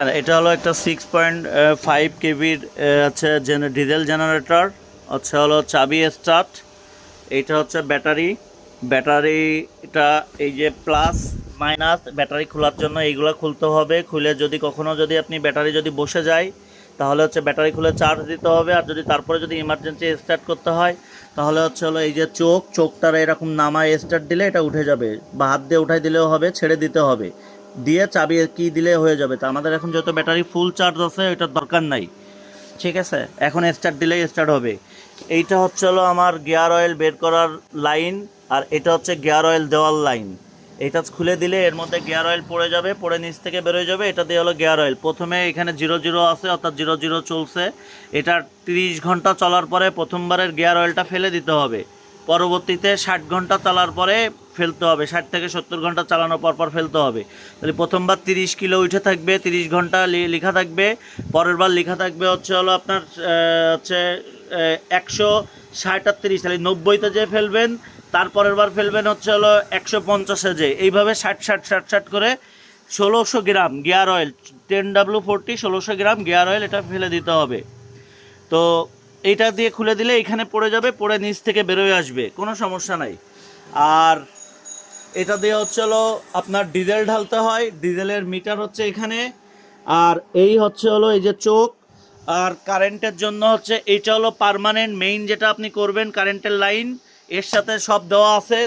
আর এটা হলো একটা 6.5 কেবির হচ্ছে ডিজেল জেনারেটর, হচ্ছে হলো চাবি স্টার্ট। এইটা হচ্ছে ব্যাটারিটা এই যে প্লাস মাইনাস ব্যাটারি খোলার জন্য এইগুলো খুলতে হবে। খুলে যদি কখনো যদি আপনি ব্যাটারি যদি বসে যায় তাহলে হচ্ছে ব্যাটারি খুলে চার্জ দিতে হবে। আর যদি তারপরে যদি ইমার্জেন্সি স্টার্ট করতে হয় তাহলে হচ্ছে হলো এই যে চোখটার এরকম নামায় স্টার্ট দিলে এটা উঠে যাবে, বা হাত দিয়ে উঠাই দিলেও হবে, ছেড়ে দিতে হবে, দিয়ে চাবি কি দিলে হয়ে যাবে। তো আমাদের এখন যত ব্যাটারি ফুল চার্জ আছে ওইটার দরকার নাই, ঠিক আছে। এখন স্টার্ট দিলেই স্টার্ট হবে। এইটা হচ্ছে হলো আমার গিয়ার অয়েল বের করার লাইন, আর এটা হচ্ছে গিয়ার অয়েল দেওয়ার লাইন। এইটা খুলে দিলে এর মধ্যে গিয়ার অয়েল পড়ে যাবে, পড়ে নিচ থেকে বেরোয় যাবে। এটা দিয়ে হলো গিয়ার অয়েল। প্রথমে এখানে 00 আছে, অর্থাৎ 00 চলছে। এটা 30 ঘন্টা চলার পরে প্রথমবারের গিয়ার অয়েলটা ফেলে দিতে হবে। পরবর্তীতে 60 ঘন্টা চালার পরে ফেলতে হবে, 60 থেকে 70 ঘন্টা চালানোর পর ফেলতে হবে। তাহলে প্রথমবার 30 কিলো উঠে থাকবে, 30 ঘন্টা লেখা থাকবে। পরের বার লেখা থাকবে হচ্ছে হলো আপনার হচ্ছে 160-38, তাহলে 90-তে যে ফেলবেন, তারপরের বার ফেলবেন হচ্ছে হলো 150-এ যে, এইভাবে 60-60-60-60 করে 1600 গ্রাম গিয়ার অয়েল, 10W40 1600 গ্রাম গিয়ার অয়েল এটা ফেলে দিতে হবে। তো এইটা দিয়ে খুলে দিলে এখানে পড়ে যাবে, পড়ে নিচ থেকে বেরোয় আসবে, কোনো সমস্যা নাই। আর এটা দিয়ে হচ্ছে হলো আপনার ডিজেল ঢালতে হয়, ডিজেলের মিটার হচ্ছে এখানে। আর এই হচ্ছে হলো এই যে চোখ। আর কারেন্টের জন্য হচ্ছে এইটা হলো পার্মানেন্ট মেইন, যেটা আপনি করবেন কারেন্টের লাইন, এর সাথে সব দেওয়া আছে।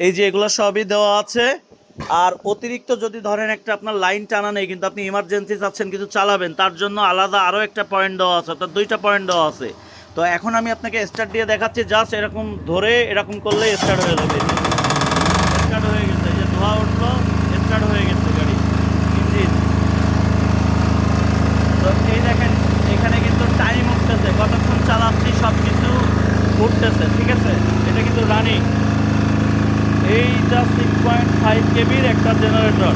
এই যে এগুলো সবই দেওয়া আছে। আর অতিরিক্ত যদি ধরেন একটা আপনার লাইন টানা নেই, কিন্তু আপনি ইমার্জেন্সি চাচ্ছেন কিছু চালাবেন, তার জন্য আলাদা আরও একটা পয়েন্ট দেওয়া আছে, অর্থাৎ 2টা পয়েন্ট দেওয়া আছে। তো এখন আমি আপনাকে স্টার্ট দিয়ে দেখাচ্ছি, জাস্ট এরকম ধরে এরকম করলে স্টার্ট হয়ে যাবে। স্টার্ট হয়ে গেছে, যে ধোয়া উঠলো, স্টার্ট হয়ে গেছে গাড়ি ইঞ্জিন। তো এই দেখেন এখানে কিন্তু টাইম উঠতেছে, কতক্ষণ চালাচ্ছি সব কিছু উঠতেছে, ঠিক আছে। এটা কিন্তু রানিং। এইটা 6.5 কেবির একটা জেনারেটর।